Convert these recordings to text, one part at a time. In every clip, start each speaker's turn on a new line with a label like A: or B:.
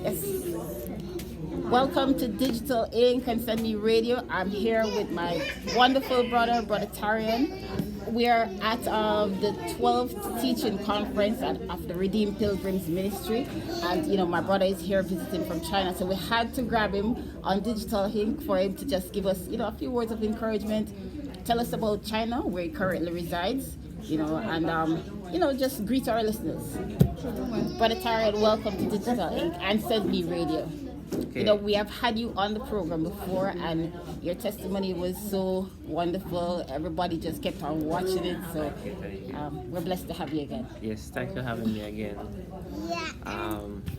A: Yes. Welcome to Digital Inc. and SendMe Radio. I'm here with my wonderful brother Tarian. We are at the 12th teaching conference of the Redeemed Pilgrims Ministry, and my brother is here visiting from China, so we had to grab him on Digital Inc. for him to just give us a few words of encouragement, tell us about China, where he currently resides, and just greet our listeners. Brother Tarian, welcome to Digital Inc. and SendMe Radio.
B: Okay.
A: We have had you on the program before, and your testimony was so wonderful. Everybody just kept on watching it, so we're blessed to have you again.
B: Yes, thanks for having me again.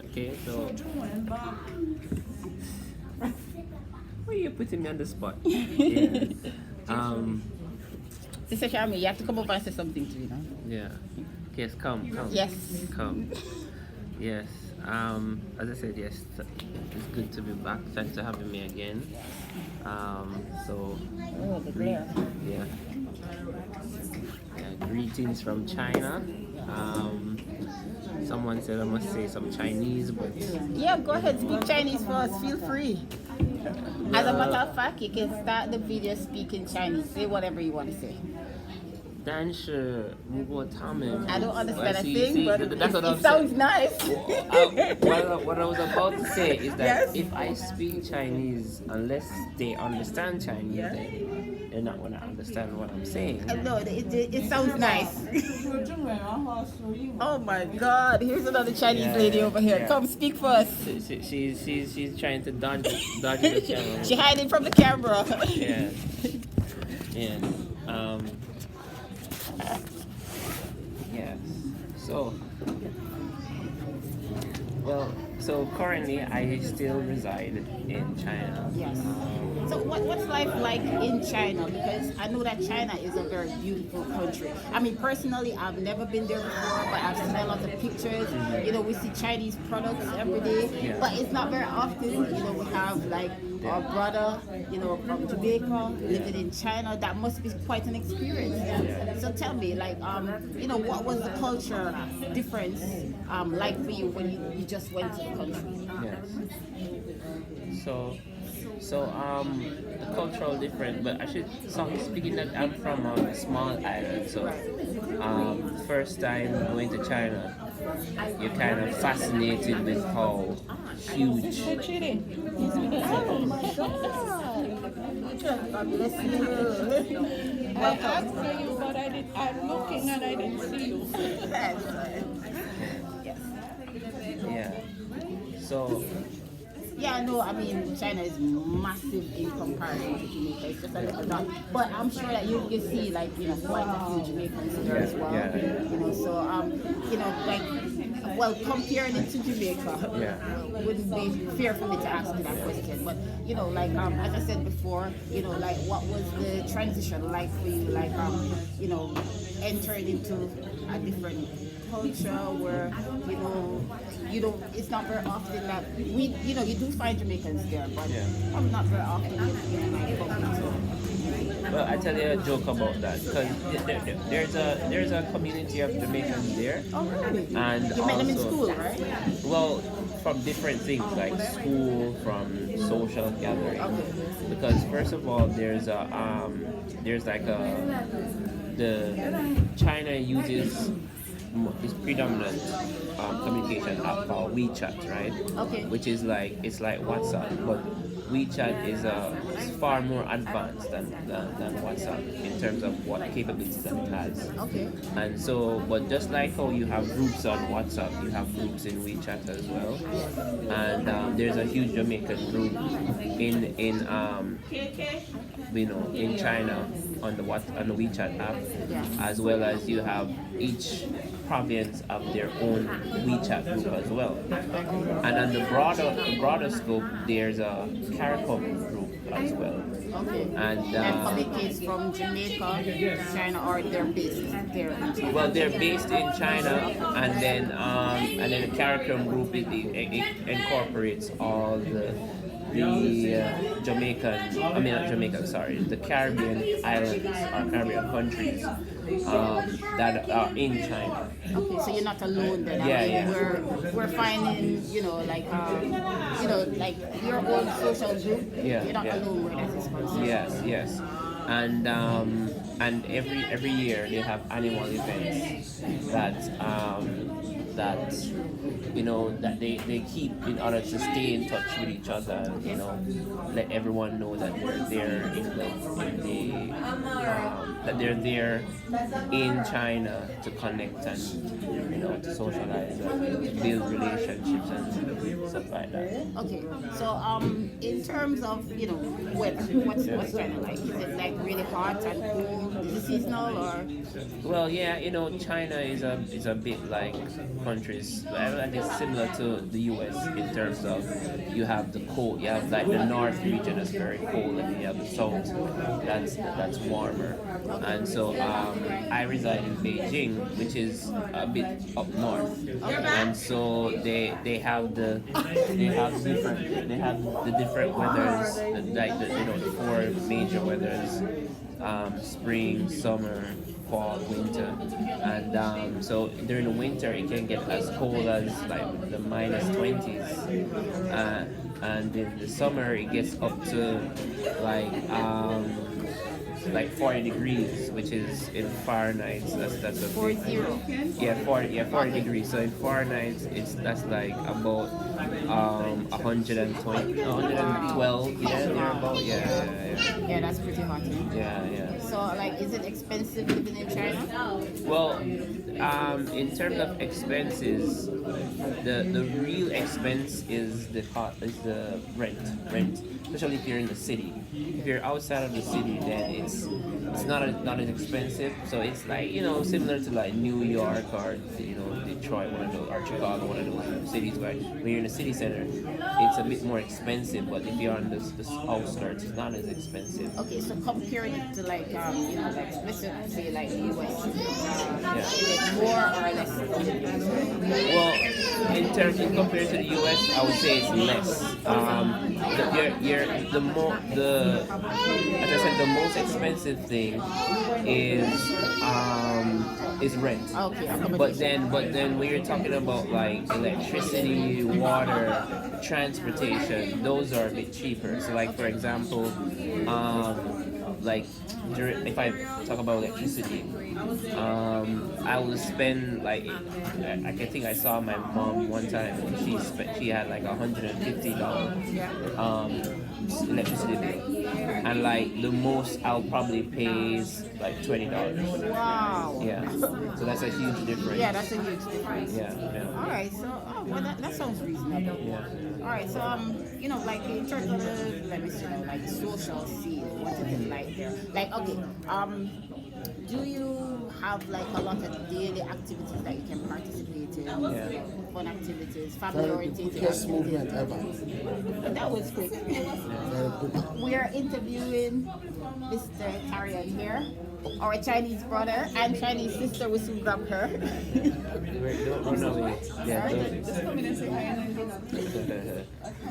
B: Okay, so why are you putting me on the spot? Yes.
A: Sister Shami, you have to come over and say something to me now.
B: Yeah. Yes, come.
A: Yes.
B: Come. Yes. As I said, yes, it's good to be back. Thanks for having me again. Greetings from China. Someone said I must say some Chinese, but
A: yeah, go ahead, speak Chinese for us. Feel free. As a matter of fact, you can start the video speaking Chinese. Say whatever you want to say. I don't understand a thing, but it sounds nice.
B: What I was about to say is that
A: yes.
B: If I speak Chinese, unless they understand Chinese, then they're not going to understand what I'm saying.
A: No, it sounds nice. Oh my God! Here's another Chinese lady over here.
B: Yeah.
A: Come speak for us.
B: She's trying to dodge the camera.
A: She hiding from the camera.
B: Yeah. Yeah. Yes. So currently I still reside in China.
A: Yes. So what's life like in China? Because I know that China is a very beautiful country. I mean, personally, I've never been there before, but I've seen a lot of pictures. We see Chinese products every day, but it's not very often. We have like our brother, from Jamaica, living in China. That must be quite an experience. So tell me, like, what was the culture difference like for you when you just went to the country?
B: Yes. So the cultural difference, but I should start speaking that I'm from a small island. So first time going to China, you're kind of fascinated with how huge.
A: Oh my God! God bless you.
C: I asked for you, but I'm looking and I didn't see you.
B: Yeah. So.
A: Yeah, no, I mean, China is massive in comparison to Jamaica. It's just a little dot. But I'm sure that you see, like, quite a few Jamaicans there as well. Comparing it to Jamaica, wouldn't be fair for me to ask you that question. But, as I said before, what was the transition like for you? Like, entering into a different culture where, it's not very often that you do find Jamaicans there, but I'm not very often
B: Well, I tell you a joke about that because there's a community of Jamaicans there.
A: Oh, really?
B: And
A: you met them in school, right?
B: Well, from different things like school, from social gathering.
A: Okay.
B: Because first of all, the China uses this predominant communication app called WeChat, right?
A: Okay.
B: Which is it's like WhatsApp, but WeChat is far more advanced than WhatsApp in terms of what capabilities that it has.
A: Okay.
B: And so, but just like how you have groups on WhatsApp, you have groups in WeChat as well. And there's a huge Jamaican group in China on the WeChat app, as well as you have each province of their own WeChat group as well. And on the broader scope, there's a CARICOM group as well.
A: Okay.
B: And
A: communicates from Jamaica to China, or they're based there in China?
B: Well, they're based in China, and then the CARICOM group it incorporates all the the not Jamaican, sorry, the Caribbean islands or Caribbean countries that are in China.
A: Okay, so you're not alone then.
B: Yeah,
A: I mean,
B: yeah.
A: we're finding, like your own social group.
B: Yeah,
A: You're not
B: yeah.
A: alone where that is concerned.
B: Yes, and every year they have annual events that that they keep in order to stay in touch with each other. Let everyone know that they're there that they're there in China to connect and to socialize and to build relationships and stuff like that.
A: Okay, so in terms of weather, what's China like? Is it like really hot and cool? Is it seasonal or?
B: Well, yeah, China is a bit like countries. I think it's similar to the U.S. in terms of you have the cold, you have like the north region that's very cold, and you have the south that's warmer. And so I reside in Beijing, which is a bit up north, and so they have the different weathers, like the four major weathers: spring, summer, fall, winter. And so during the winter it can get as cold as like the minus 20s, and in the summer it gets up to like 40 degrees, which is in Fahrenheit. That's a
A: 40.
B: yeah, 40 degrees. So in Fahrenheit that's like about 120, 112.
A: Yeah, that's pretty hot.
B: Yeah.
A: So like, is it expensive living in China?
B: Well, in terms of expenses, the real expense is the rent, especially if you're in the city. If you're outside of the city, then it's not as expensive. So it's like similar to like New York or Detroit, one of those, or Chicago, one of those cities where when you're in the city center, it's a bit more expensive. But if you're on the outskirts, it's not as expensive.
A: Okay, so comparing it to like let's say like the US, is it more or less?
B: Well, in compared to the US, I would say it's less. As I said, the most expensive thing is rent.
A: Okay,
B: But then when you're talking about like electricity, water, transportation, those are a bit cheaper. So like for example, if I talk about electricity, I will spend like I think I saw my mom one time. She had like $150 electricity bill, and like the most I'll probably pay is like $20.
A: Wow.
B: Yeah, so that's a huge difference.
A: Yeah, that's a huge difference.
B: Yeah.
A: All right, so that sounds reasonable.
B: Yeah.
A: All right, so like in terms of like social scene, what is it like there? Like, okay, do you have like a lot of daily activities that you can participate in?
B: Yeah.
A: Fun activities, family oriented
D: Quickest
A: activities.
D: movement ever.
A: That was quick.
D: Very quick.
A: We are interviewing Mr. Tarian here, our Chinese brother and Chinese sister. We soon grab her.
B: Don't run away. Yeah,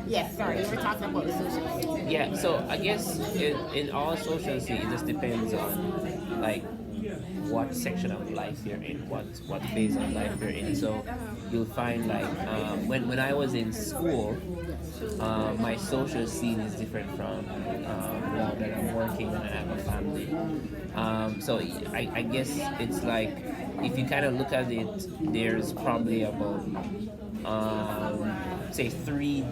A: Yes, sorry, we were talking about the social scene.
B: Yeah, so I guess in all social scene, it just depends on like what section of life you're in, what phase of life you're in. So you'll find like when I was in school, my social scene is different from now that I'm working and I have a family. So I guess it's like if you kind of look at it, there's probably about say three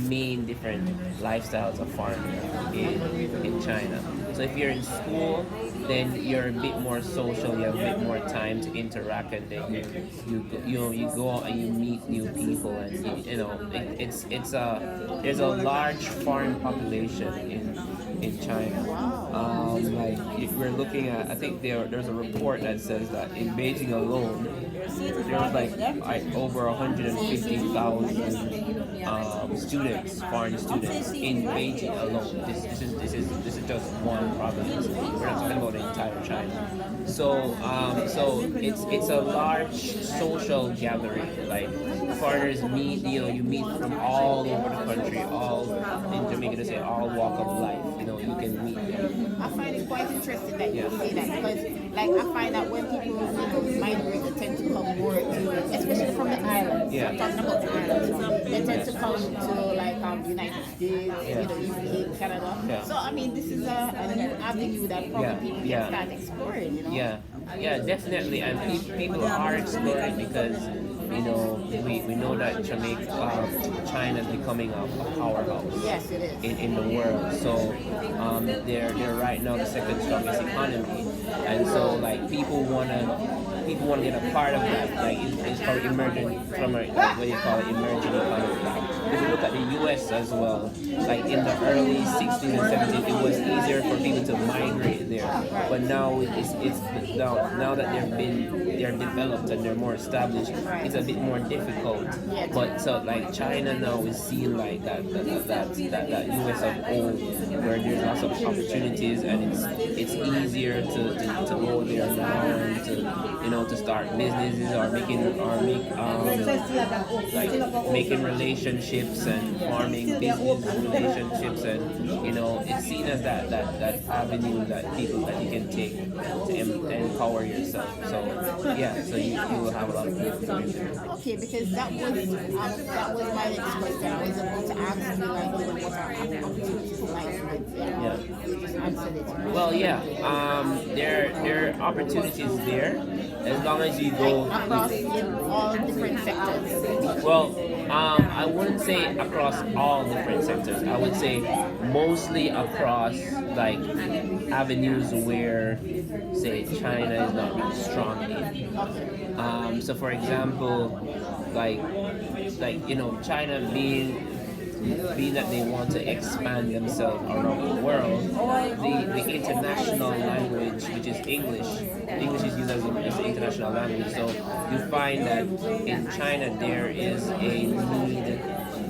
B: main different lifestyles of farming in China. So if you're in school, then you're a bit more social, you have a bit more time to interact, and then you go out and you meet new people, and there's a large foreign population in China. Like if we're looking at, I think there's a report that says that in Beijing alone, there's like over 150,000 students, foreign students in Beijing alone. This is just one province. We're not talking about the entire China. So it's a large social gathering. Like foreigners meet, you meet from all over the country, all in Jamaica to say all walk of life. You can meet there.
A: I find it quite interesting that you say that because, like, I find that when people migrate, they tend to come more to, especially from the islands.
B: Yeah.
A: I'm talking about the islands. They tend to come to like United States, UK, Canada.
B: Yeah.
A: So I mean, this is a new avenue that probably people can start exploring.
B: Yeah, definitely, and people are exploring because we know that China is becoming a powerhouse.
A: Yes, it is.
B: In the world. So they're right now the second strongest economy, and so like people wanna get a part of that. Like it's probably emerging from what do you call it, emerging economy. If you look at the U.S. as well, like in the early 60s and 70s, it was easier for people to migrate there. But now it's now that they're developed and they're more established, it's a bit more difficult. But so like China now is seen like that U.S. of old, where there's lots of opportunities and it's easier to go there now and to start businesses or making relationships and forming business relationships, and it's seen as that avenue that you can take to empower yourself. So you will have a lot of people.
A: Okay, because that was my next question. I was about to ask you like what are opportunities like, but you just answered it.
B: Well, there are opportunities there as long as you go
A: across in all different sectors.
B: Well, I wouldn't say across all different sectors. I would say mostly across like avenues where, say, China is not really strong in. So, for example, like China being that they want to expand themselves around the world, the international language, which is English is used as the international language. So you find that in China there is a need,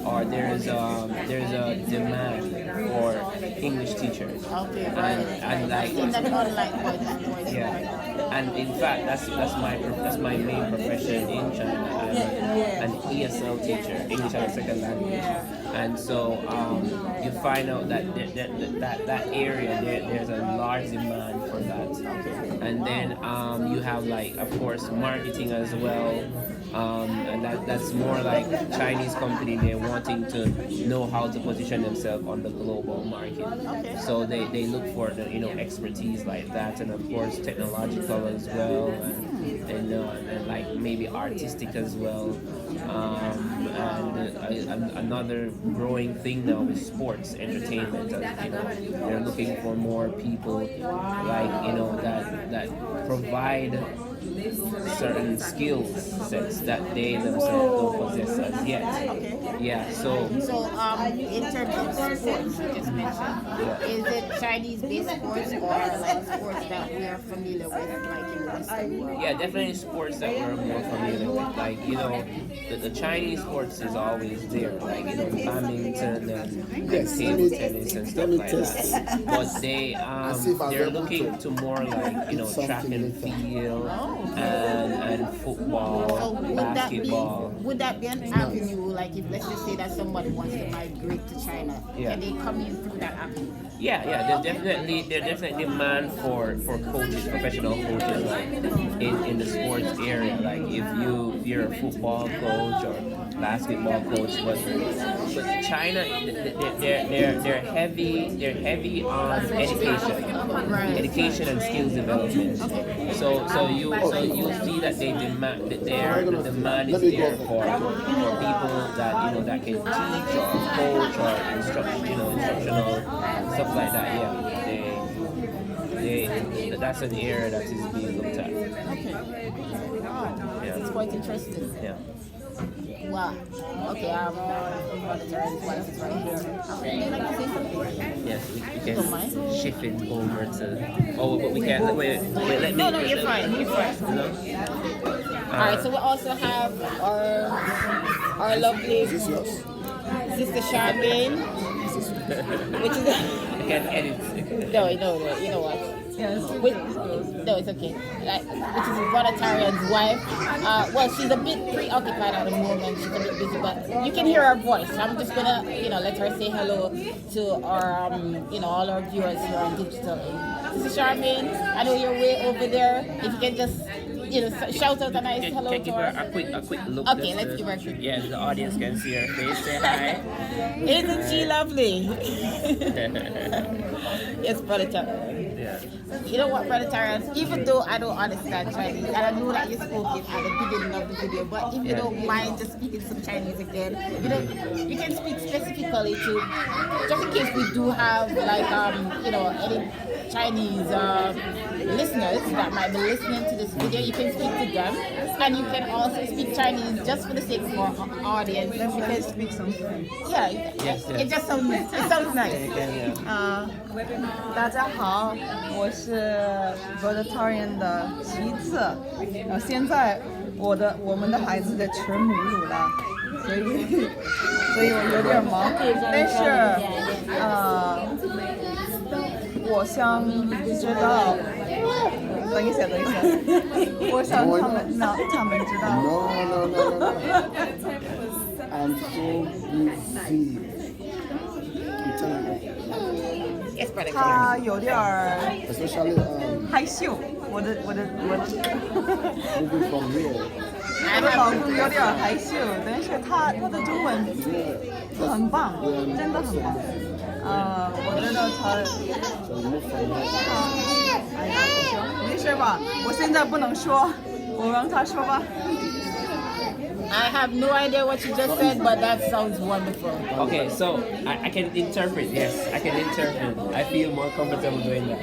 B: or there's a demand for English teachers. And like and in fact that's my main profession in China. I'm an ESL teacher, English as a second language. And so you find out that that area there's a large demand for that. And then you have like, of course, marketing as well. And that's more like Chinese company, they're wanting to know how to position themselves on the global market. So they look for the expertise like that, and of course technological as well, and like maybe artistic as well. And another growing thing now is sports entertainment. They're looking for more people like that provide certain skill sets that they themselves don't possess as yet. So
A: in terms of sports you just mentioned, is it Chinese-based sports or like sports that we are familiar with, like in the Western world?
B: Yeah, definitely sports that we're more familiar with. Like the Chinese sports is always there, like badminton and table tennis and stuff like that. But they're looking to more like track and field and football, basketball.
A: Would that be an avenue, like if let's just say that somebody wants to migrate to China, can they come in through that avenue?
B: There's definitely demand for coaches, professional coaches, like in the sports area. Like if you're a football coach or basketball coach, but China they're heavy on education and skills development. So you see that the demand is there for people that that can teach or coach or instructional stuff like that. That's an area that is being looked at.
A: It's quite interesting. Wow. Okay, monitoring devices right here. Would you like to say something?
B: Yes, we can shift it over to. Oh, but we can't. Wait. Let me.
A: No, you're fine. You're fine. Alright, so we also have our lovely
D: Is this yours?
A: Sister Charmaine, which is
B: I can edit.
A: no, you know what? No, it's okay. Which is Brother Tarian's wife. Well, she's a bit preoccupied at the moment. She's a bit busy, but you can hear her voice. I'm just gonna, let her say hello to our, all our viewers here on Digital. Sister Charmaine, I know you're way over there. If you can just, shout out a nice hello
B: Can
A: to
B: give
A: her.
B: her a quick look.
A: Okay, let's give her a quick.
B: Yeah, the audience can see her face. Say hi.
A: Isn't she lovely? Yes, Brother Tarian.
B: Yeah.
A: You know what, Brother Tarian? Even though I don't understand Chinese, and I know that you spoke it at the beginning of the video, but if you don't mind just speaking some Chinese again, you can speak specifically to, just in case we do have any Chinese listeners that might be listening to this video, you can speak to them, and you can also speak Chinese just for the sake of our audience, because
C: Speak something.
A: yeah,
B: Yes.
A: it just sounds nice.
B: Yeah.
C: 大家好，我是 Brother Tarian 的妻子。现在我们的孩子在吃母乳了，所以我有点忙。但是我想知道，等一下，我想他们知道。
D: No. I'm so busy. I'm telling you.
A: Yes, Brother Tarian.
C: 他有点
D: Especially
C: 害羞，我的
D: moving from here.
C: 我的老公有点害羞，但是他的中文很棒，真的很棒。我觉得他，
D: So we move from here.
C: 哎呀，行，没事吧？我现在不能说，我让他说吧。
A: I have no idea what you just said, but that sounds wonderful.
B: Okay, so I can interpret. Yes, I can interpret. I feel more comfortable doing that.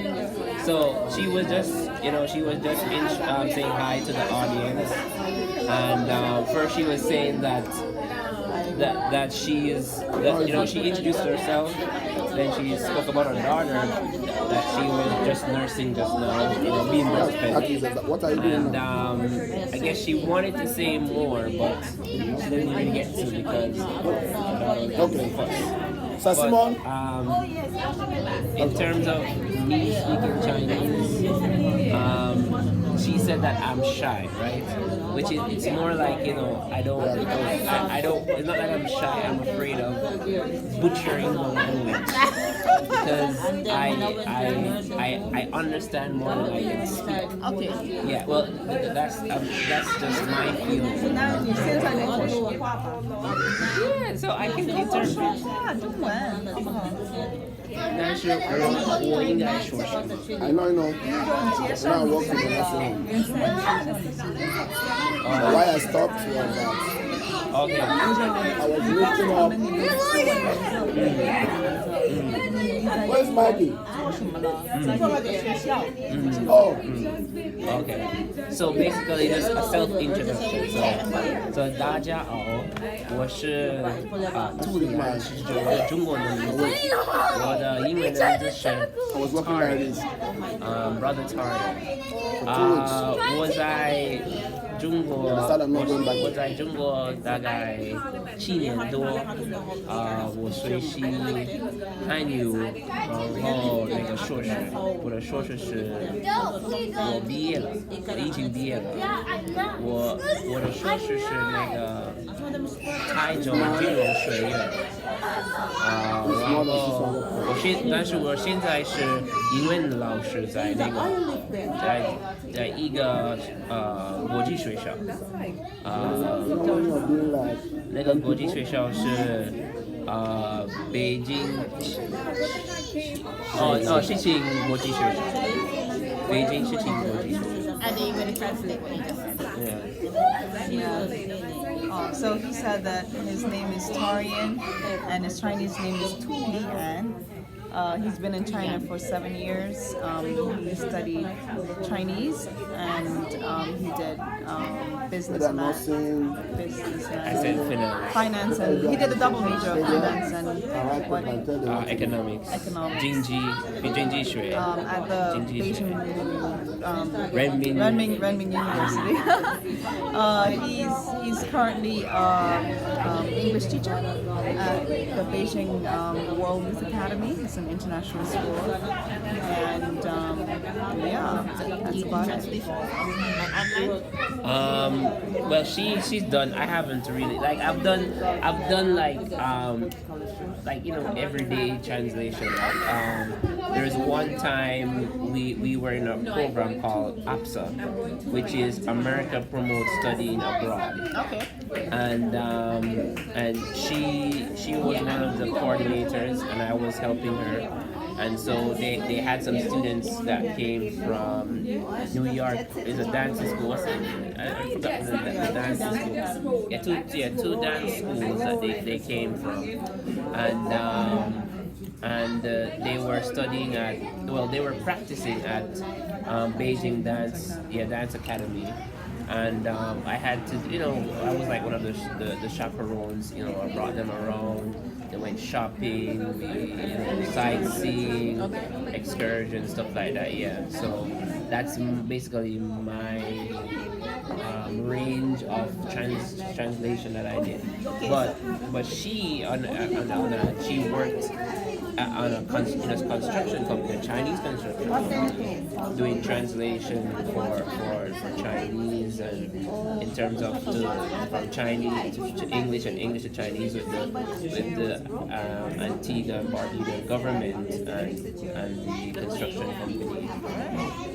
B: So she was just saying hi to the audience, and first she was saying that she introduced herself. Then she spoke about her daughter, that she was just nursing just now, being breastfed.
D: What are you doing
B: And
D: now?
B: I guess she wanted to say more, but she didn't really get to because
D: Okay. So Simon,
B: in terms of me speaking Chinese, she said that I'm shy, right? Which is, it's more like, I don't, it's not that I'm shy, I'm afraid of butchering the language. Because I understand more than I can speak.
A: Okay.
B: Yeah, well, that's just my feeling.
C: 那你现在跟我说话吧。
B: Yeah, so I can
C: 跟我说
B: interpret.
C: 话，中文好不好？
B: 但是我应该说什么？
D: I know.
C: 有介
D: Now
C: 绍
D: I
C: 一
D: work
C: 下
D: in the nursing home. Why I stopped was that
B: Okay.
D: I was looking up. Where's Maggie?
C: 在这个学校。
D: Oh,
B: Okay. So basically, just a self-introduction. So 大家好，我是助理老师，我的中国的名字，我的英文的名字是
D: I was working like this.
B: Brother Tarian。我在中国，我在中国大概7年多，我学习汉语，然后那个硕士，我的硕士是我毕业了，我已经毕业了，我的硕士是那个台中金融学院，然后但是我现在是英文老师，在那个在一个国际学校，那个国际学校是北京事情国际学校，北京事情国际学校。
A: And then you're going to translate what you just said.
C: Yeah. So he said that his name is Tarian and his Chinese name is Tu Lian. He's been in China for 7 years. He studied Chinese and he did business
D: But I'm not saying
C: business
B: I said
C: and finance, and he did a double major of finance and what,
B: economics.
C: Economics.
B: 经济学
C: at the
B: 经济学
C: Beijing
B: Renmin
C: University. He's currently English teacher at the Beijing World Youth Academy. It's an international school, and yeah, that's about it.
B: Well, she's done. I haven't really like I've done like you know everyday translation. There's one time we were in a program called APSA, which is America Promotes Studying Abroad.
A: Okay.
B: And she was one of the coordinators, and I was helping her. And so they had some students that came from New York. It's a dance school. I forgot the dance school. Yeah, two dance schools that they came from, and they were studying they were practicing at Beijing Dance Academy. And I had to, I was like one of the chaperones. I brought them around. They went shopping, sightseeing, excursions, stuff like that. Yeah, so that's basically my range of translation that I did. But she she worked on a construction company, a Chinese construction company, doing translation for Chinese, and in terms of from Chinese to English and English to Chinese with the Antigua and Barbuda government and the construction company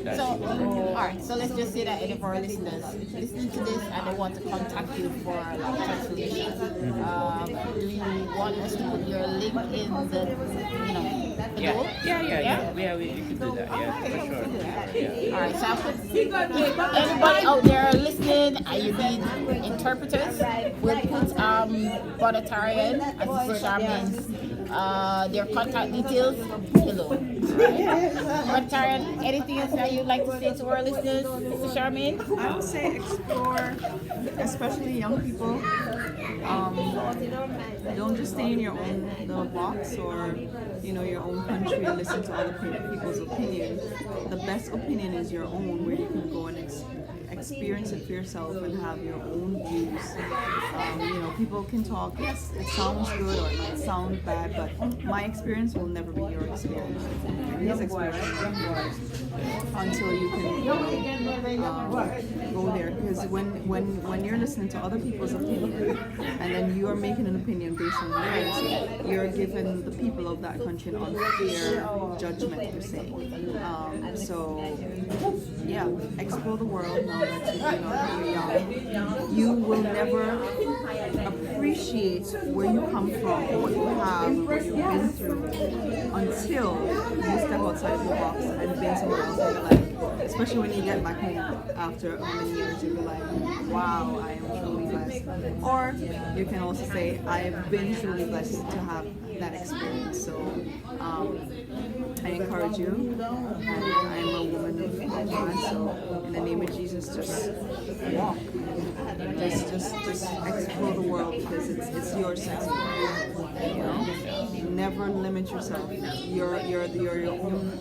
B: that she was working on.
A: All right, so let's just say that any of our listeners listening to this and they want to contact you for translation, do you want us to put your link in the below?
B: Yeah, we can do that. Yeah, for sure. Yeah.
A: All right, so I'll put anybody out there listening and you need interpreters, we'll put Brother Tarian and Sister Charmaine's their contact details below. Brother Tarian, anything else that you'd like to say to our listeners, Sister Charmaine?
C: I would say explore, especially young people. Don't just stay in your own little box or your own country and listen to other people's opinion. The best opinion is your own, where you can go and experience it for yourself and have your own views. People can talk. Yes, it sounds good or it might sound bad, but my experience will never be your experience. His experience will never be yours until you can go there. Because when you're listening to other people's opinion and then you are making an opinion based on yours, you're giving the people of that country an unfair judgment per se. Explore the world now that you're young. You will never appreciate where you come from, what you have, what you've been through, until you step outside of your box and been somewhere else in your life. Especially when you get back home after many years, you'll be like, wow, I am truly blessed. Or you can also say, I have been truly blessed to have that experience. So I encourage you. I'm a woman of God, so in the name of Jesus, just walk. Just explore the world, because it's yours to explore. Never limit yourself. You're your own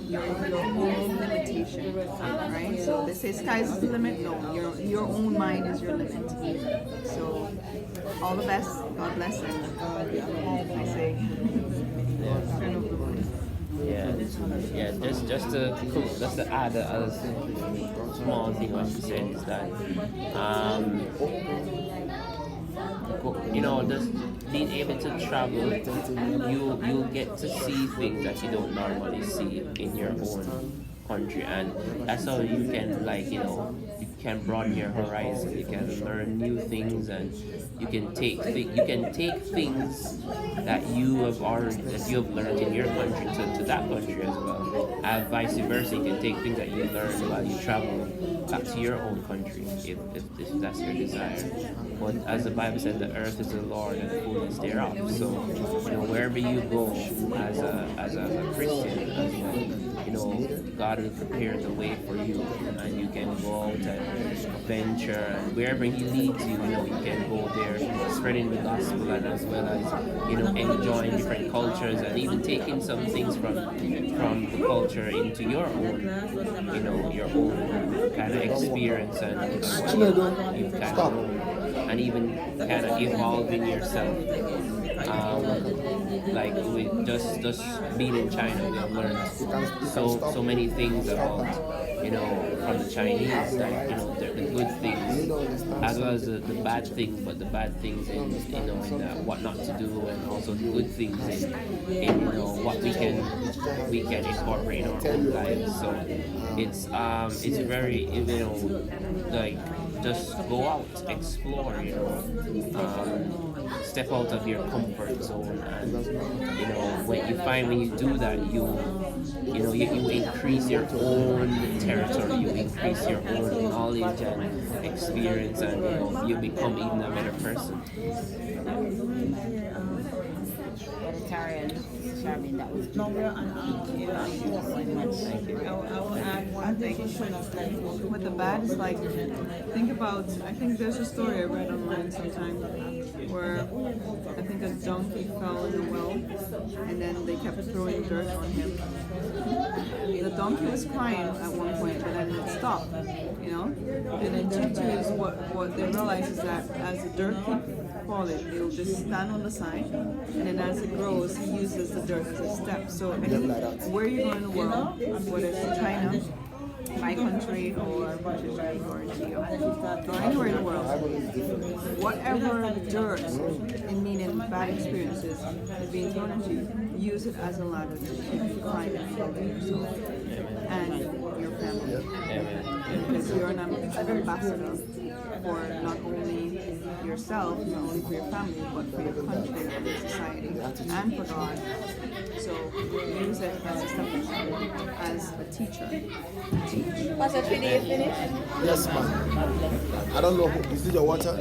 C: limitation, right? So they say sky's the limit. No, your own mind is your limit. So all the best. God bless, and I say, turn over the line.
B: Just to add a small thing what she said is that just being able to travel, you get to see things that you don't normally see in your own country, and that's how you can can broaden your horizon. You can learn new things, and you can take things that you have learned in your country to that country as well. And vice versa, you can take things that you learn while you travel back to your own country, if that's your desire. But as the Bible said, the earth is the Lord and the fullness thereof. So wherever you go as a Christian, as God will prepare the way for you, and you can go out and venture, and wherever He leads you, you can go there spreading the gospel, and as well as enjoying different cultures, and even taking some things from the culture into your own kind of experience, and you've kind of and even kind of evolving yourself. Like with just being in China, we have learned so many things about from the Chinese, like the good things as well as the bad things, but the bad things in what not to do, and also the good things in what we can incorporate in our own lives. So it's very like just go out, explore, step out of your comfort zone, and when you do that, you increase your own territory, you increase your own knowledge and experience, and you become even a better person.
A: Vegetarian, Charmaine, that was
C: No, we're on.
B: Thank you.
C: I will add one thing. With the bad is like, I think there's a story I read online sometime where I think a donkey fell in the well, and then they kept throwing dirt on him. The donkey was crying at one point, but then it stopped, And then teachers, what they realize is that as the dirt keeps falling, it will just stand on the side, and then as it grows, he uses the dirt as a step. So where you go in the world, whether it's China, my country, or Antigua, or anywhere in the world, whatever dirt, in meaning bad experiences, is being thrown at you, use it as a ladder to keep you climbing over yourself and your family. Because you're an ambassador for not only yourself, not only for your family, but for your country, for your society, and for God. So use it as a stepping stone, as a teacher. Teach.
A: Pastor Trini, you finished?
D: Yes, ma'am. I don't know. Is it your water?